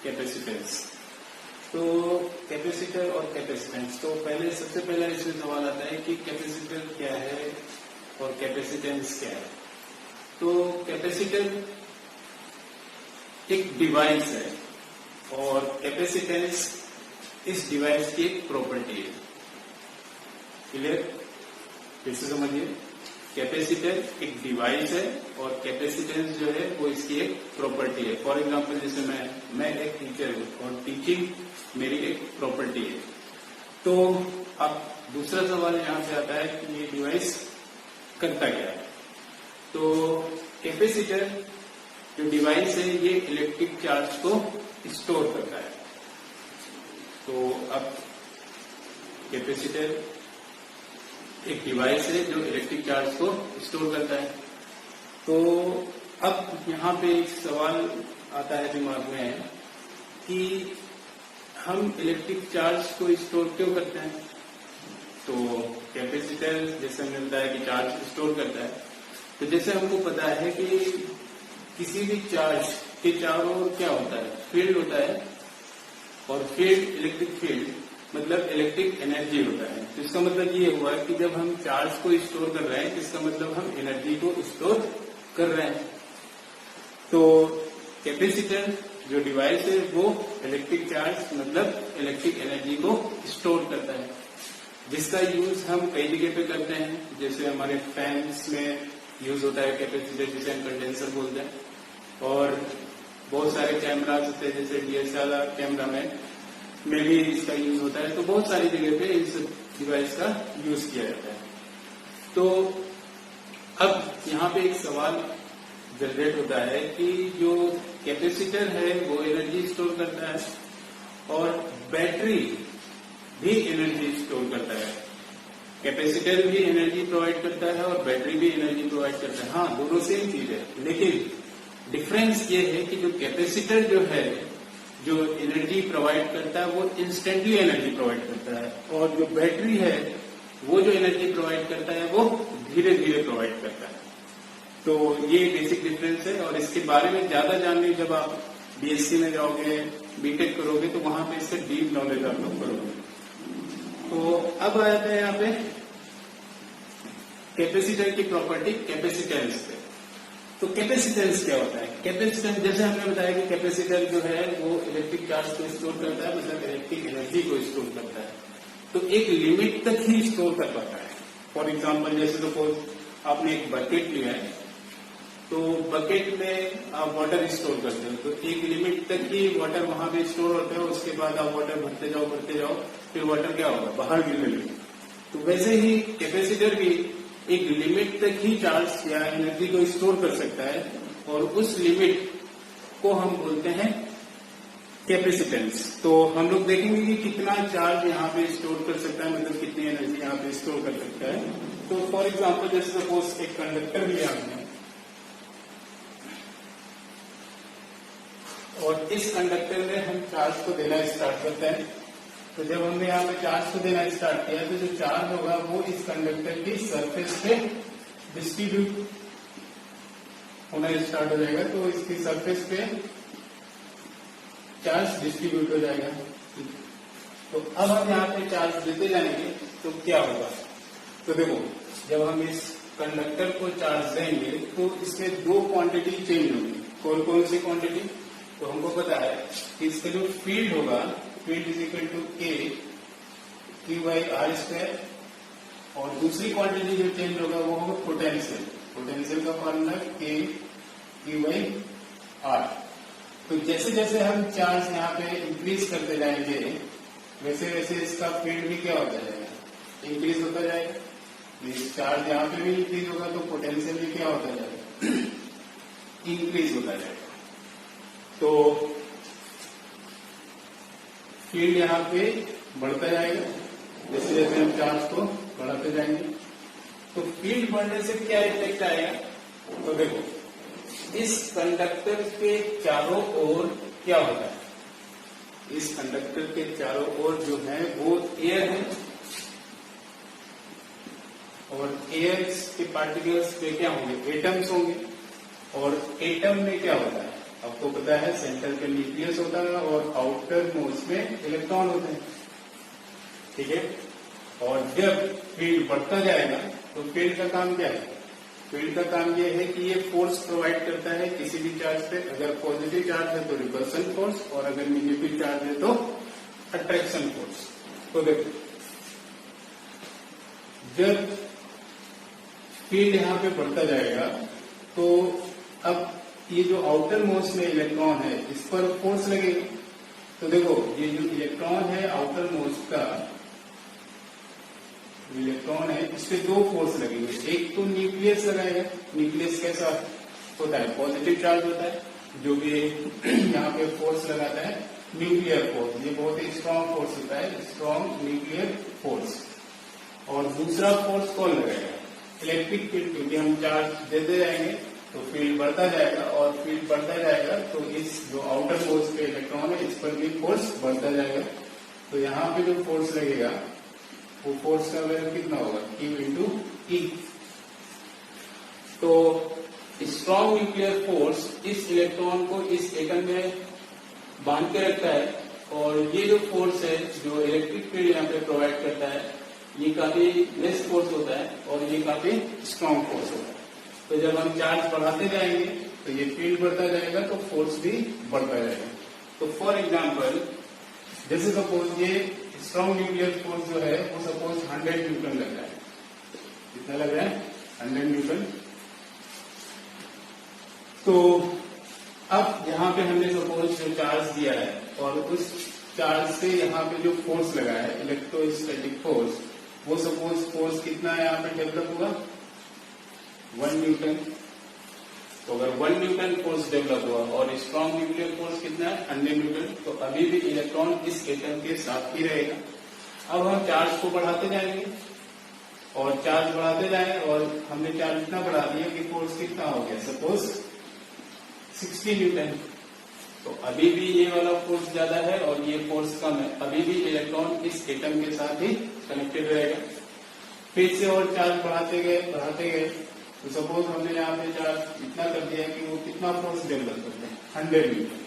Capacitance. तो capacitor और capacitance, तो पहले सबसे पहला इसमें सवाल आता है कि कैपेसिटर क्या है और कैपेसिटेंस क्या है। तो कैपेसिटर एक डिवाइस है और कैपेसिटेंस इस डिवाइस की एक प्रॉपर्टी है। क्लियर? फिर से समझिए, कैपेसिटर एक डिवाइस है और कैपेसिटेंस जो है वो इसकी एक प्रॉपर्टी है। फॉर एग्जांपल, जैसे मैं एक टीचर हूँ और टीचिंग मेरी एक प्रॉपर्टी है। तो अब दूसरा सवाल यहाँ से आता है कि ये डिवाइस करता क्या है। तो कैपेसिटर जो डिवाइस है ये इलेक्ट्रिक चार्ज को स्टोर करता है। तो अब कैपेसिटर एक डिवाइस है जो इलेक्ट्रिक चार्ज को स्टोर करता है। तो अब यहाँ पे एक सवाल आता है दिमाग में कि हम इलेक्ट्रिक चार्ज को स्टोर क्यों करते हैं। तो कैपेसिटर जैसे मिलता है कि चार्ज स्टोर करता है, तो जैसे हमको पता है कि किसी भी चार्ज के चारों ओर क्या होता है, फील्ड होता है, और फील्ड इलेक्ट्रिक फील्ड मतलब इलेक्ट्रिक एनर्जी होता है। तो इसका मतलब ये हुआ कि जब हम चार्ज को स्टोर कर रहे हैं, इसका मतलब हम एनर्जी को स्टोर कर रहे हैं। तो कैपेसिटर जो डिवाइस है वो इलेक्ट्रिक चार्ज मतलब इलेक्ट्रिक एनर्जी को स्टोर करता है, जिसका यूज हम कई जगह पे करते हैं। जैसे हमारे फैंस में यूज होता है कैपेसिटर, जिसे हम कंडेंसर बोलते हैं, और बहुत सारे कैमराज होते हैं जैसे डीएसएलआर कैमरा में भी इसका यूज होता है। तो बहुत सारी जगह पे इस डिवाइस का यूज किया जाता है। तो अब यहाँ पे एक सवाल जनरेट होता है कि जो कैपेसिटर है वो एनर्जी स्टोर करता है और बैटरी भी एनर्जी स्टोर करता है। कैपेसिटर भी एनर्जी प्रोवाइड करता है और बैटरी भी एनर्जी प्रोवाइड करता है। हाँ, दोनों सेम चीज है, लेकिन डिफरेंस ये है कि जो कैपेसिटर जो है जो एनर्जी प्रोवाइड करता है वो इंस्टेंटली एनर्जी प्रोवाइड करता है, और जो बैटरी है वो जो एनर्जी प्रोवाइड करता है वो धीरे धीरे प्रोवाइड करता है। तो ये बेसिक डिफरेंस है, और इसके बारे में ज्यादा जानने जब आप बीएससी में जाओगे, बीटेक करोगे, तो वहां पे इससे डीप नॉलेज आप लोग करोगे। तो अब आते हैं यहाँ पे कैपेसिटर की प्रॉपर्टी कैपेसिटेंस पे। तो कैपेसिटेंस क्या होता है? कैपेसिटेंस जैसे हमने बताया कि कैपेसिटर जो है वो इलेक्ट्रिक चार्ज को स्टोर करता है, मतलब इलेक्ट्रिक एनर्जी को स्टोर करता है। तो एक लिमिट तक ही स्टोर कर पाता है। फॉर एग्जांपल, जैसे सपोज आपने एक बकेट लिया है, तो बकेट में आप वाटर स्टोर करते हो, तो एक लिमिट तक ही वाटर वहां पे स्टोर होता है। उसके बाद आप वाटर भरते जाओ, फिर वाटर क्या होगा, बाहर गिरने लगेगा। तो वैसे ही कैपेसिटर भी एक लिमिट तक ही चार्ज या एनर्जी को स्टोर कर सकता है, और उस लिमिट को हम बोलते हैं कैपेसिटेंस। तो हम लोग देखेंगे कि कितना चार्ज यहाँ पे स्टोर कर सकता है, मतलब कितनी एनर्जी यहाँ पे स्टोर कर सकता है। तो फॉर एग्जांपल, जैसे सपोज एक कंडक्टर लिया हमने, और इस कंडक्टर में हम चार्ज को देना स्टार्ट करते हैं। तो जब हमने यहाँ पे चार्ज को देना स्टार्ट किया, तो जो चार्ज होगा वो इस कंडक्टर की सरफेस पे डिस्ट्रीब्यूट होना स्टार्ट हो जाएगा। तो इसकी सरफेस पे चार्ज डिस्ट्रीब्यूट हो जाएगा। तो अब हम यहाँ पे चार्ज देते जाएंगे तो क्या होगा? तो देखो, जब हम इस कंडक्टर को चार्ज देंगे तो इसमें दो क्वांटिटी चेंज होगी। कौन कौन सी क्वांटिटी? तो हमको पता है कि इसका जो फील्ड होगा, फील्ड इज इक्वल टू के क्यू बाई आर स्क्वायर, और दूसरी क्वांटिटी जो चेंज होगा वो होगा पोटेंशियल। पोटेंशियल का फॉर्मूला के क्यू बाई आर। तो जैसे जैसे हम चार्ज यहाँ पे इंक्रीज करते जाएंगे, वैसे वैसे इसका फील्ड भी क्या होता जाएगा, इंक्रीज होता जाएगा। चार्ज यहाँ पे भी इंक्रीज होगा तो पोटेंशियल भी क्या होता जाएगा, इंक्रीज होता जाएगा। तो फील्ड यहाँ पे बढ़ता जाएगा जैसे जैसे हम चार्ज को बढ़ाते जाएंगे। तो फील्ड बढ़ने से क्या इफेक्ट आएगा? तो देखो, इस कंडक्टर के चारों ओर क्या होता है, इस कंडक्टर के चारों ओर जो है वो एयर है, और एयर के पार्टिकल्स पे क्या होंगे, एटम्स होंगे। और एटम में क्या होता है, आपको पता है सेंटर पे न्यूक्लियस होता है और आउटर मोस्ट में इलेक्ट्रॉन होते हैं, ठीक है। और जब फील्ड बढ़ता जाएगा तो फील्ड का काम क्या है? फील्ड का काम ये है कि ये फोर्स प्रोवाइड करता है किसी भी चार्ज पे। अगर पॉजिटिव चार्ज है तो रिपल्सन फोर्स, और अगर निगेटिव चार्ज है तो अट्रैक्शन फोर्स। तो देखो, जब फील्ड यहाँ पे बढ़ता जाएगा तो अब ये जो आउटर मोस्ट में इलेक्ट्रॉन है इस पर फोर्स लगेगा। तो देखो, ये जो इलेक्ट्रॉन है आउटर मोस्ट का इलेक्ट्रॉन है, इस पे दो फोर्स लगेंगे। एक तो न्यूक्लियस लगाएगा। न्यूक्लियस कैसा होता है? पॉजिटिव चार्ज होता है। जो भी यहाँ पे फोर्स लगाता है न्यूक्लियर फोर्स, ये बहुत ही स्ट्रॉन्ग फोर्स होता है, स्ट्रॉन्ग न्यूक्लियर फोर्स। और दूसरा फोर्स कौन लगाएगा? इलेक्ट्रिक फील्ड, क्योंकि हम चार्ज देते जाएंगे तो फील्ड बढ़ता जाएगा, और फील्ड बढ़ता जाएगा तो इस जो आउटर मोस्ट पे इलेक्ट्रॉन है इस पर भी फोर्स बढ़ता जाएगा। तो यहाँ पे जो फोर्स लगेगा वो फोर्स का वैल्यू कितना होगा? Q into E। तो स्ट्रॉन्ग न्यूक्लियर फोर्स इस इलेक्ट्रॉन को इस एटम में बांध के रखता है, और ये जो फोर्स है जो इलेक्ट्रिक फील्ड यहाँ पे प्रोवाइड करता है ये काफी लेस फोर्स होता है और ये काफी स्ट्रॉन्ग फोर्स होता है। तो जब हम चार्ज बढ़ाते जाएंगे तो ये फील्ड बढ़ता जाएगा तो फोर्स भी बढ़ता जाएगा। तो फॉर एग्जाम्पल, जैसे सपोज ये स्ट्रॉन्ग न्यूक्लियर फोर्स जो है वो सपोज 100 न्यूटन लग रहा है। कितना लग रहा है? 100 न्यूटन। तो अब यहाँ पे हमने सपोज जो चार्ज दिया है और उस चार्ज से यहाँ पे जो फोर्स लगा है इलेक्ट्रोस्टैटिक फोर्स, वो सपोज फोर्स कितना है यहाँ पे डेवलप हुआ? 1 न्यूटन। तो अगर 1 न्यूटन फोर्स डेवलप हुआ और स्ट्रॉन्ग न्यूक्लियर फोर्स कितना है? 100 न्यूटन। तो अभी भी इलेक्ट्रॉन इस एटम के साथ ही रहेगा। अब हम चार्ज को बढ़ाते जाएंगे और चार्ज बढ़ाते जाए, और हमने चार्ज इतना बढ़ा दिया कि फोर्स कितना हो गया? Suppose 60 Newton. तो अभी भी ये वाला फोर्स ज्यादा है और ये फोर्स कम है। अभी भी इलेक्ट्रॉन इस एटम के साथ ही कनेक्टेड रहेगा। फिर से और चार्ज बढ़ाते गए तो सपोज हमने यहाँ पे चार्ज इतना कर दिया कि वो कितना फोर्स डेवलप करते हैं? 100 न्यूटन।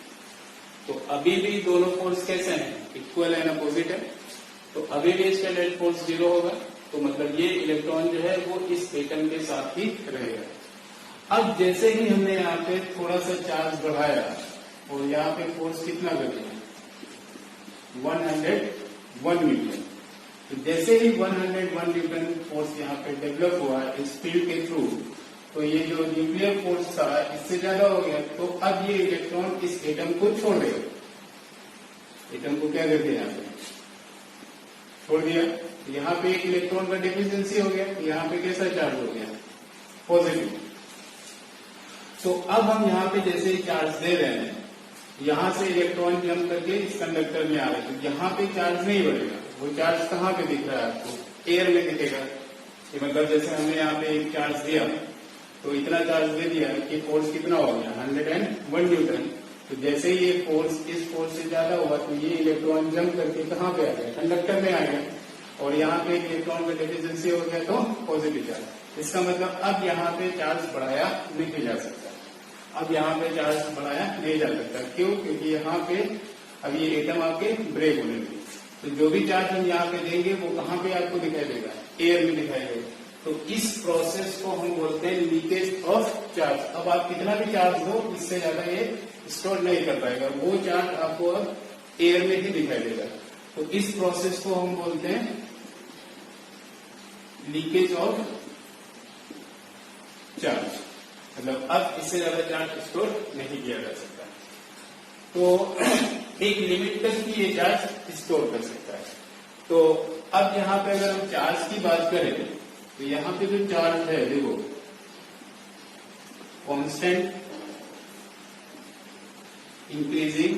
तो अभी भी दोनों फोर्स कैसे हैं? इक्वल है ना, अपोजिट है। तो अभी भी इसका नेट फोर्स 0 होगा। तो मतलब ये इलेक्ट्रॉन जो है वो इस एटम के साथ ही रहेगा। अब जैसे ही हमने यहाँ पे थोड़ा सा चार्ज बढ़ाया और यहाँ पे फोर्स कितना कर दिया? 101 न्यूटन। तो जैसे ही 101 न्यूटन फोर्स यहाँ पे डेवलप हुआ इस फील्ड के थ्रू, तो ये जो न्यूक्लियर फोर्स था इससे ज्यादा हो गया। तो अब ये इलेक्ट्रॉन इस एटम को छोड़ देगा। एटम को क्या कर दिया? यहाँ पे छोड़ दिया। यहाँ पे एक इलेक्ट्रॉन का डिफिशियंसी हो गया। यहाँ पे कैसा चार्ज हो गया? पॉजिटिव। तो अब हम यहाँ पे जैसे ही चार्ज दे रहे हैं, यहाँ से इलेक्ट्रॉन जंप करके इस कंडक्टर में आ रहे हैं, तो यहाँ पे चार्ज नहीं बढ़ेगा। वो चार्ज कहाँ पे दिख रहा है आपको? एयर में दिखेगा। कि मतलब जैसे हमने यहाँ पे एक चार्ज दिया तो इतना चार्ज दे दिया कि फोर्स कितना हो गया? 101 न्यूटन। तो जैसे ही ये फोर्स इस फोर्स से ज्यादा हुआ तो ये इलेक्ट्रॉन जंप करके कहाँ पे आ गया? कंडक्टर में आ गया। और यहाँ पे इलेक्ट्रॉन का डिफिशियंसी हो गया तो पॉजिटिव चार्ज। इसका मतलब अब यहाँ पे चार्ज बढ़ाया नहीं जा सकता। अब यहाँ पे चार्ज बढ़ाया नहीं जा सकता। क्यों? क्योंकि यहाँ पे अब ये एटम आपके ब्रेक होने लगे। तो जो भी चार्ज हम यहाँ पे देंगे वो कहाँ पे आपको दिखाई देगा? एयर में दिखाई देगा। तो इस प्रोसेस को हम बोलते हैं लीकेज ऑफ चार्ज। अब आप कितना भी चार्ज दो इससे ज्यादा ये स्टोर नहीं कर पाएगा। वो चार्ज आपको अब एयर में ही दिखाई देगा। तो इस प्रोसेस को हम बोलते हैं लीकेज ऑफ चार्ज। मतलब अब इससे ज्यादा चार्ज स्टोर नहीं किया जा सकता। तो एक लिमिट तक ही ये चार्ज स्टोर कर सकता है। तो अब यहाँ पे अगर हम चार्ज की बात करें तो यहाँ पे जो चार्ज है देखो, कांस्टेंट, इंक्रीजिंग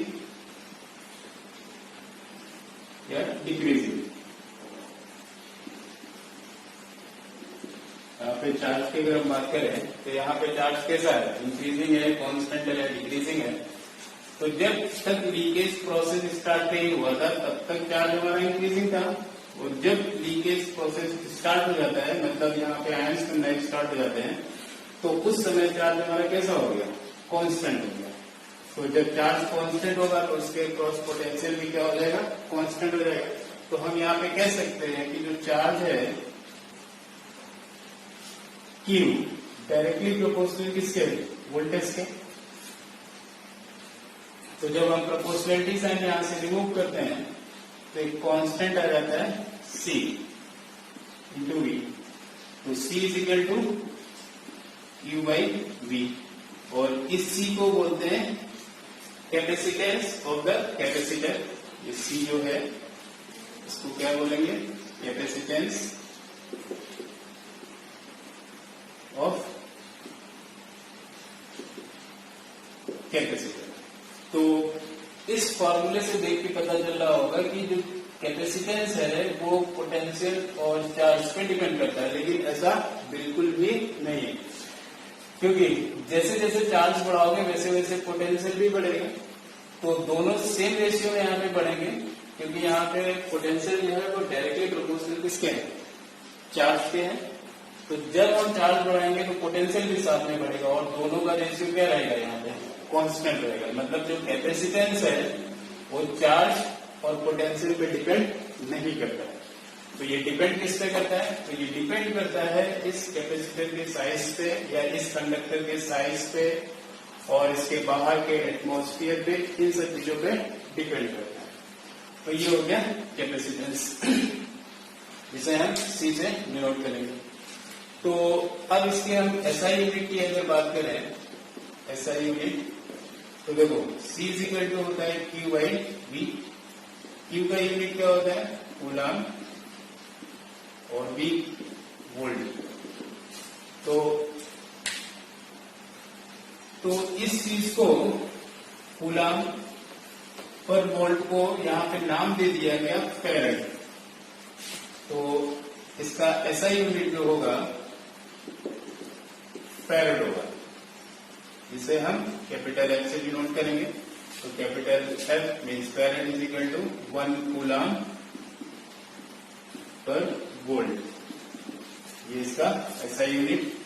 या डिक्रीजिंग। यहाँ पे चार्ज की अगर हम बात करें तो यहाँ पे चार्ज कैसा है? इंक्रीजिंग है, कांस्टेंट है या डिक्रीजिंग है। तो जब तक लीकेज प्रोसेस स्टार्ट नहीं हुआ था तब तक चार्ज हमारा इंक्रीजिंग था, और जब लीकेज प्रोसेस स्टार्ट हो जाता है मतलब यहाँ पे आयंस बनना स्टार्ट हो जाते हैं तो उस समय चार्ज हमारा कैसा हो गया? कांस्टेंट हो गया। तो जब चार्ज कांस्टेंट होगा तो उसके क्रॉस पोटेंशियल भी क्या हो जाएगा, कांस्टेंट हो जाएगा। तो हम यहाँ पे कह सकते हैं कि जो चार्ज है Q डायरेक्टली प्रोपोर्शनल किसके, वोल्टेज के। तो जब हम प्रोपोर्शनलिटी साइन यहां से रिमूव करते हैं तो एक कांस्टेंट आ जाता है C इंटू V। तो C is equal to Q by V, और इस C को बोलते हैं कैपेसिटेंस ऑफ द कैपेसिटर। ये C जो है इसको क्या बोलेंगे, कैपेसिटेंस ऑफ कैपेसिटर। तो इस फॉर्मूले से देख के पता चल रहा होगा कि जो कैपेसिटेंस है वो पोटेंशियल और चार्ज पे डिपेंड करता है, लेकिन ऐसा बिल्कुल भी नहीं है, क्योंकि जैसे जैसे चार्ज बढ़ाओगे वैसे वैसे पोटेंशियल भी बढ़ेगा। तो दोनों सेम रेशियो में यहाँ पे बढ़ेंगे, क्योंकि यहाँ पे पोटेंशियल जो है वो डायरेक्टली प्रोपोर्शनल किसके हैं, चार्ज के हैं। तो जब हम चार्ज बढ़ाएंगे तो पोटेंशियल भी साथ में बढ़ेगा, और दोनों का रेशियो क्या रहेगा, यहाँ पे कांस्टेंट रहेगा। मतलब जो कैपेसिटेंस है वो चार्ज और पोटेंशियल पे डिपेंड नहीं करता है। तो ये डिपेंड किस पे करता है, तो ये डिपेंड करता है इस कैपेसिटर के साइज पे या इस कंडक्टर के साइज पे और इसके बाहर के एटमॉस्फेयर पे, इन सब चीजों पे डिपेंड करता है। तो ये हो गया कैपेसिटेंस, जिसे हम C से डिनोट करेंगे। तो अब इसके हम SI यूनिट की अगर बात करें, SI यूनिट, तो देखो C इज इक्वल टू होता है Q बाई V। Q का यूनिट क्या होता है, कूलम, और V वोल्ट। तो इस चीज को कूलम पर वोल्ट को यहाँ पे नाम दे दिया गया फैरेड। तो इसका SI यूनिट जो होगा फैरेड होगा, जिसे हम कैपिटल F से डिनोट करेंगे। तो capital F means farad is equal to 1 coulomb per volt. ये इसका SI यूनिट।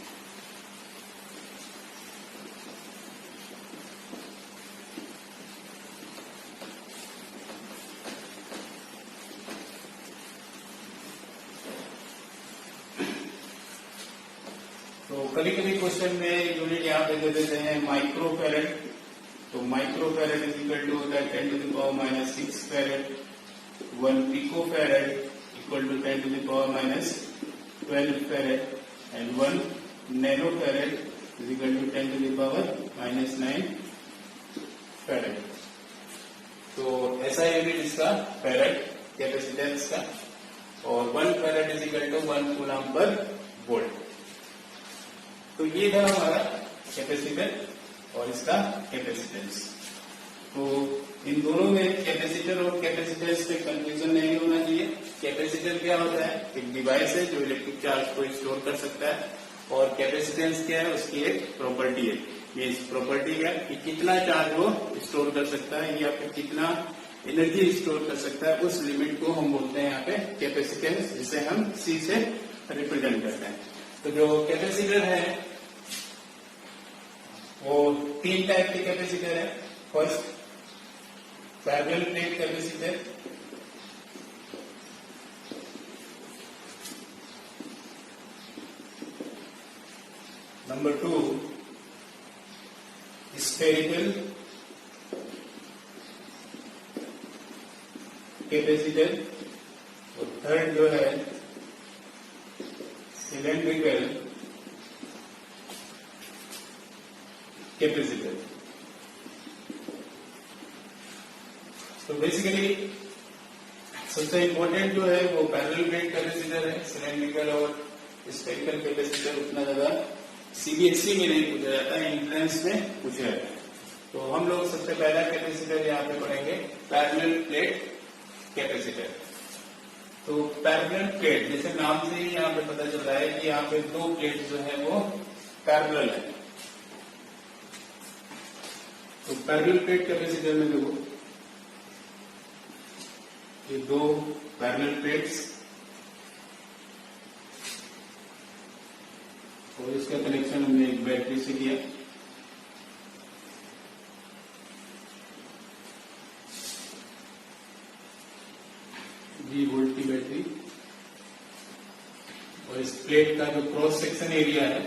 तो कभी कभी क्वेश्चन में यूनिट यहाँ पे दे देते हैं माइक्रो फैरेड। तो micro farad is equal to होता है 10 to the power minus 6 farad. 1 pico farad equal to 10 to the power minus 12 farad, and 1 nano farad is equal to 10 to the power minus 9 farad. तो ऐसा unit इसका farad capacitance का, और 1 farad is equal to 1 coulomb per volt. तो ये था हमारा capacitor और इसका कैपेसिटेंस। तो इन दोनों में कैपेसिटर और कैपेसिटेंस पे कंफ्यूजन नहीं होना चाहिए। कैपेसिटर क्या होता है, एक डिवाइस है जो इलेक्ट्रिक चार्ज को स्टोर कर सकता है, और कैपेसिटेंस क्या है, उसकी एक प्रॉपर्टी है। ये प्रॉपर्टी क्या है कि कितना चार्ज वो स्टोर कर सकता है या फिर कितना एनर्जी स्टोर कर सकता है, उस लिमिट को हम बोलते हैं यहाँ पे कैपेसिटेंस, जिसे हम C से रिप्रेजेंट करते हैं। तो जो कैपेसिटर है वो 3 टाइप के कैपेसिटर है। First parallel plate capacitor, number 2 spherical capacitor, और थर्ड जो है सिलेंड्रिकल कैपेसिटर। तो बेसिकली सबसे इम्पोर्टेंट जो है वो पैरेलल प्लेट कैपेसिटर है। सिलेंड्रिकल और स्फेरिकल कैपेसिटर उतना ज्यादा CBSE में नहीं पूछा जाता है, एंट्रेंस में पूछा जाता है। तो हम लोग सबसे पहला कैपेसिटर यहाँ पे पढ़ेंगे पैरेलल प्लेट कैपेसिटर। तो पैरेलल प्लेट, जैसे नाम से ही यहाँ पे पता चल रहा है कि यहाँ पे 2 प्लेट जो है वो पैरेलल है। तो पैरेलल प्लेट कैपेसिटर में देखो ये 2 पैरेलल प्लेट्स, और इसका कनेक्शन हमने एक बैटरी से किया। प्लेट का जो क्रॉस सेक्शन एरिया है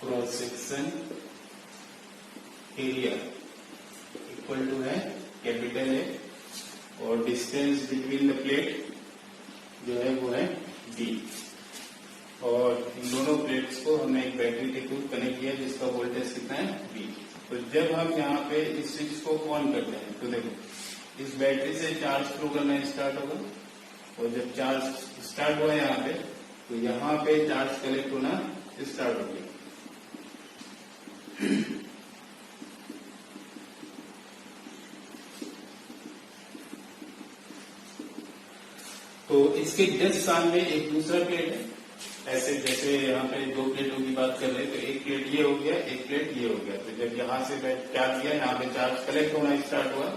cross section area equal to है कैपिटल ए और डिस्टेंस बिटवीन द प्लेट जो है वो है d। और इन दोनों प्लेट्स को हमने एक बैटरी के थ्रू कनेक्ट किया जिसका वोल्टेज कितना है V। तो जब हम यहाँ पे इस स्विच को ऑन करते हैं तो देखो इस बैटरी से चार्ज फ्लो करना स्टार्ट होगा और जब चार्ज स्टार्ट हुआ यहाँ पे तो यहाँ पे चार्ज कलेक्ट होना स्टार्ट हो गया। तो इसके जस्ट सामने एक दूसरा प्लेट है। ऐसे जैसे यहाँ पे दो प्लेटों की बात कर रहे हैं तो एक प्लेट ये हो गया, एक प्लेट ये हो गया। तो जब यहाँ से क्या किया, यहाँ पे चार्ज कलेक्ट होना स्टार्ट हुआ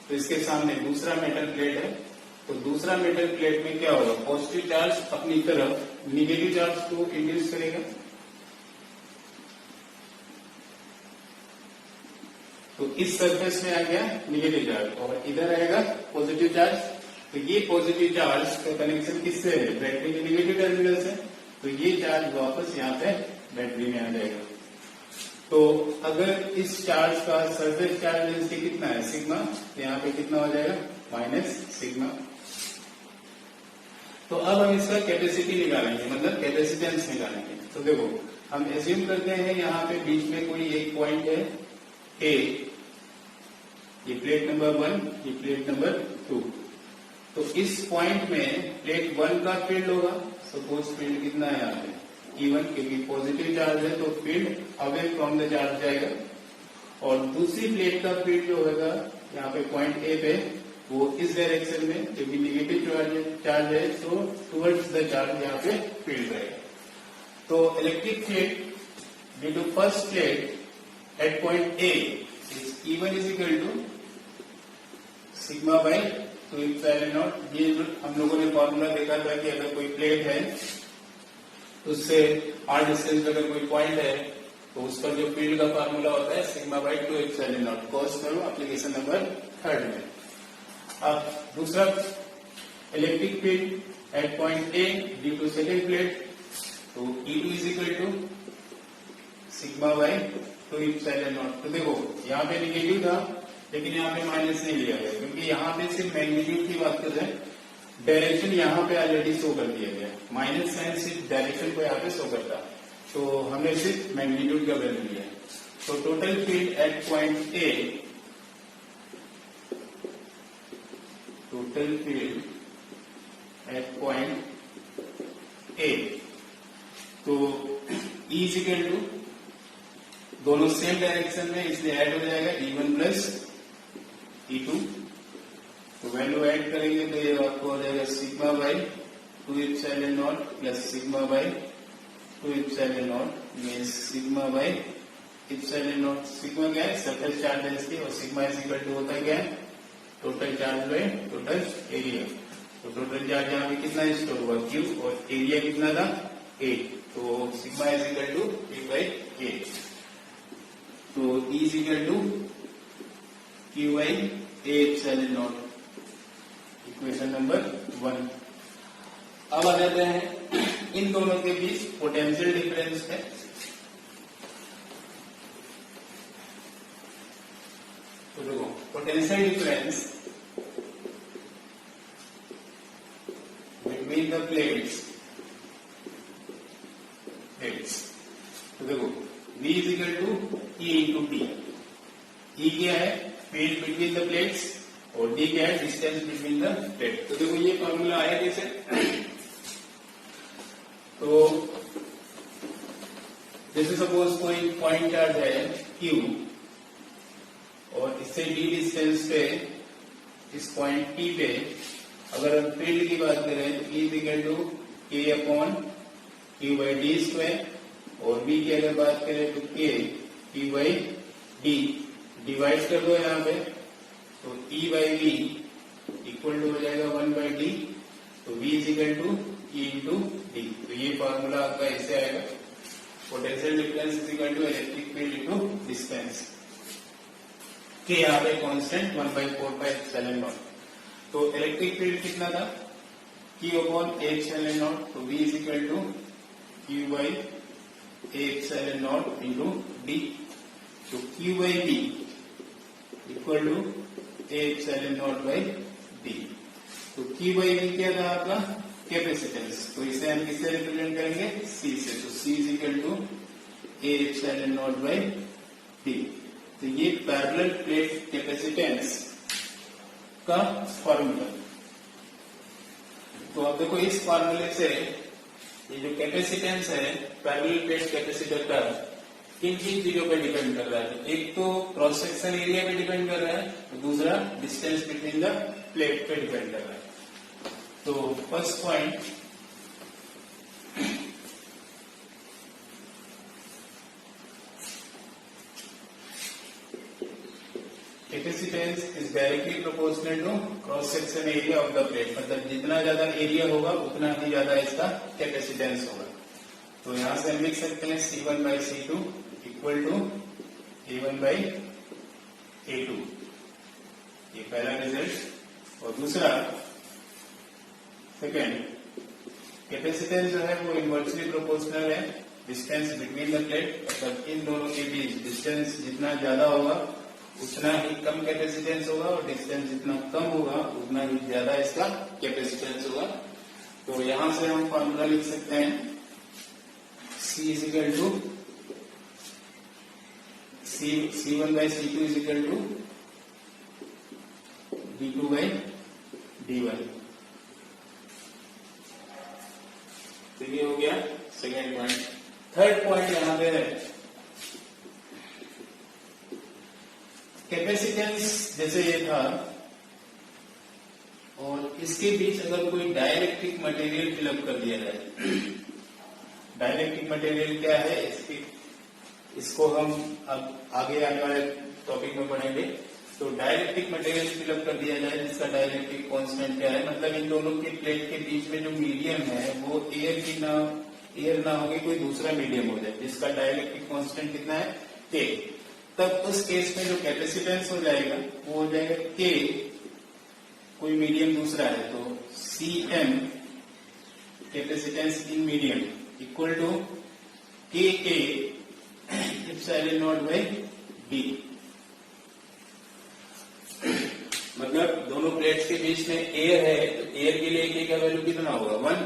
तो इसके सामने दूसरा मेटल प्लेट है। तो दूसरा मेटल प्लेट में क्या होगा, पॉजिटिव चार्ज अपनी तरफ निगेटिव चार्ज को इंड्यूस करेगा। तो इस सरफेस में आ गया निगेटिव चार्ज और इधर आएगा पॉजिटिव चार्ज। तो ये पॉजिटिव चार्ज का कनेक्शन किससे है, बैटरी के निगेटिव टर्मिनल से। तो ये चार्ज वापस यहाँ पे बैटरी में आ जाएगा। तो अगर इस चार्ज का सरफेस चार्ज डेंसिटी कितना है सिग्मा, तो यहाँ पे कितना हो जाएगा माइनस सिग्मा। तो अब हम इसका कैपेसिटी निकालेंगे, मतलब कैपेसिटेंस निकालेंगे। तो देखो हम एज्यूम करते हैं यहाँ पे बीच में कोई एक पॉइंट है ए, ये प्लेट नंबर 1, ये प्लेट नंबर 2। तो इस पॉइंट में प्लेट 1 का फील्ड होगा, सपोज फील्ड कितना है यहाँ पे E1, क्योंकि पॉजिटिव चार्ज है तो field away from the charge जाएगा। और दूसरी प्लेट का फील्ड जो होगा यहाँ पे पॉइंट ए पे वो इस डायरेक्शन में, क्योंकि निगेटिव चार्ज है तो टुवर्ड्स द चार्ज यहाँ पे फील्ड रहेगा। तो electric field due to first plate at point A is E1 is equal to sigma by 2 epsilon naught. ये हम लोगों ने फॉर्मूला देखा था कि अगर कोई प्लेट है उससे r डिस्टेंस अगर कोई पॉइंट है तो उस पर जो फील्ड का फॉर्मूला होता है सिग्मा बाई 2 एप्सिलॉन नॉट। कॉस करो एप्लीकेशन नंबर 3 में। अब दूसरा electric field at point A due to second plate, तो E2 is equal to sigma by 2 epsilon naught. तो देखो यहाँ पे निगेटिव था लेकिन यहाँ पे माइनस नहीं लिया गया, क्योंकि यहाँ पे सिर्फ मैग्नीट्यूड की बात कर रहे हैं। डायरेक्शन यहाँ पे ऑलरेडी शो कर दिया गया, माइनस साइन सिर्फ डायरेक्शन को यहाँ पे शो करता, तो हमने सिर्फ मैग्नीट्यूड का वैल्यू लिया। तो total field at point A, total field at point ए, तो E इज इक्वल टू दोनों सेम डायरेक्शन में इसलिए ऐड हो जाएगा E1 प्लस E2। तो वैल्यू ऐड करेंगे तो ये आपको हो जाएगा sigma by 2 epsilon not plus sigma by 2 epsilon not, means sigma by epsilon not. Sigma क्या है, सरफेस चार्ज डेंसिटी, और सिग्मा इज इक्वल टू होता है क्या है, total charge by total area. तो टोटल चार्ज यहाँ पे कितना स्टोर हुआ Q और एरिया कितना था A, तो sigma is equal to Q by A। तो E is equal to Q by A epsilon naught, equation number 1। अब आ जाते हैं इन दोनों के बीच पोटेंशियल डिफरेंस पे। तो देखो potential difference between the plates, तो देखो V is equal to E into T। E क्या है, फील्ड बिटवीन द प्लेट्स, और D क्या है, डिस्टेंस बिटवीन द प्लेट। तो देखो ये फॉर्मूला आया कैसे, तो जैसे सपोज कोई पॉइंट चार्ज है Q और इससे D डिस्टेंस पे इस पॉइंट P पे अगर हम फील्ड की बात करें तो E is equal to K upon Q by D square, और B की अगर बात करें तो K Q by D, divide कर दो यहाँ पे तो E by V equal to हो जाएगा 1 बाई D, तो V is equal to E into D। तो ये फॉर्मूला आपका ऐसे आएगा, potential difference is equal to electric field into distance, के यहाँ पे कांस्टेंट 1/4 एप्सिलॉन नॉट। तो इलेक्ट्रिक फील्ड कितना था, Q upon A epsilon naught, तो B is equal to Q by A epsilon naught into D। तो Q by B equal to A epsilon naught by D। तो Q by B क्या था आपका, capacitance, तो इसे हम किससे रिप्रेजेंट करेंगे, C से। तो C is equal to A epsilon naught by D। तो ये पैरेलल प्लेट कैपेसिटेंस का फॉर्मूला। तो अब देखो इस फॉर्मूले से ये जो कैपेसिटेंस है पैरेलल प्लेट कैपेसिटर का किन किन चीजों पर डिपेंड कर रहा है, एक तो क्रॉस सेक्शन एरिया पे डिपेंड कर रहा है, तो दूसरा डिस्टेंस बिटवीन द प्लेट पे डिपेंड कर रहा है। तो first point, capacitance is directly proportional to cross section area of the plate, मतलब जितना ज्यादा एरिया होगा उतना ही ज्यादा इसका कैपेसिटेंस होगा। तो यहां से हम लिख सकते हैं C1 by C2 equal to A1 by A2, ये पहला रिजल्ट। और दूसरा सेकेंड, कैपेसिटेंस जो है वो इनवर्सली प्रोपोर्शनल है डिस्टेंस बिटवीन द प्लेट, मतलब इन दोनों के बीच डिस्टेंस जितना ज्यादा होगा उतना ही कम कैपेसिटेंस होगा, और डिस्टेंस जितना कम होगा उतना ही ज्यादा इसका कैपेसिटेंस होगा। तो यहां से हम फॉर्मूला लिख सकते हैं C is equal to C1 by C2 is equal to D2 by D1। तो ये हो गया सेकेंड पॉइंट। थर्ड पॉइंट यहां पे है कैपेसिटेंस, जैसे ये था और इसके बीच अगर कोई डाइलेक्ट्रिक मटेरियल फिलअप कर दिया जाए। डाइलेक्ट्रिक मटेरियल क्या है, इसको हम अब आगे आने वाले टॉपिक में पढ़ेंगे। तो डाइलेक्ट्रिक मटेरियल फिलअप कर दिया जाए जिसका डाइलेक्ट्रिक कांस्टेंट क्या है, मतलब इन दोनों के प्लेट के बीच में जो मीडियम है वो एयर ना होगी, कोई दूसरा मीडियम हो जाए जिसका डाइलेक्ट्रिक कांस्टेंट कितना है, K। तब उस केस में जो कैपेसिटेंस हो जाएगा वो हो जाएगा K, कोई मीडियम दूसरा है तो Cm capacitance in medium equal to K epsilon naught by D। मतलब दोनों प्लेट्स के बीच में एयर है तो एयर के लिए K का वैल्यू कितना होगा, 1।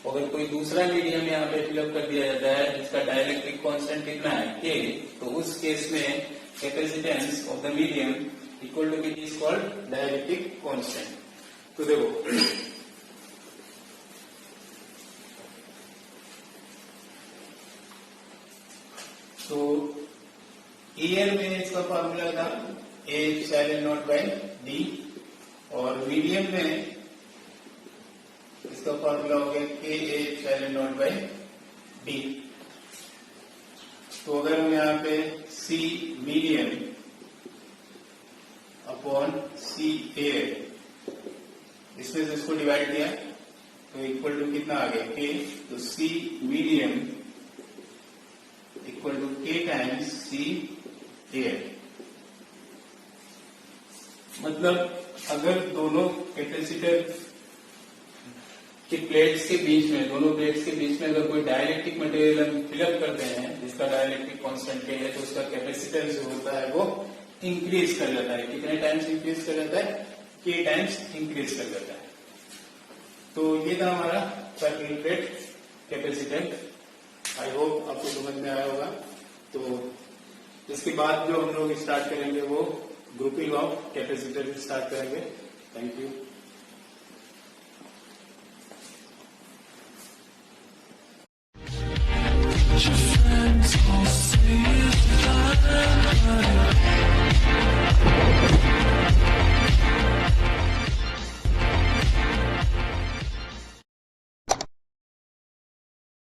अगर कोई दूसरा मीडियम यहाँ पे फिलअप कर दिया जाता है जिसका डाइलेक्ट्रिक कांस्टेंट कितना है, K, तो उस केस में capacitance of the medium equal to which is called dielectric constant. तो देखो तो एयर में इसका फॉर्मूला था A epsilon naught by D, और मीडियम में इसका फॉर्मूला हो गया K A epsilon naught by D। तो अगर हम यहाँ पे C medium upon C air इसमें से इसको डिवाइड किया तो इक्वल टू कितना आ गया, K। तो C medium equal to K times C air. मतलब अगर दोनों कैपेसिटर कि प्लेट्स के बीच में, दोनों प्लेट्स के बीच में अगर कोई डाइलेक्ट्रिक मटेरियल हम फिलअप करते हैं जिसका डाइलेक्ट्रिक कांस्टेंट K है, तो उसका कैपेसिटेंस जो होता है वो इंक्रीज कर जाता है। कितने टाइम्स इंक्रीज कर जाता है, K टाइम्स इंक्रीज कर जाता है। तो ये था हमारा parallel plate capacitant. I hope आपको समझ में आया होगा। तो इसके बाद जो हम लोग स्टार्ट करेंगे वो ग्रुपिंग ऑफ कैपेसिटर स्टार्ट करेंगे। Thank you.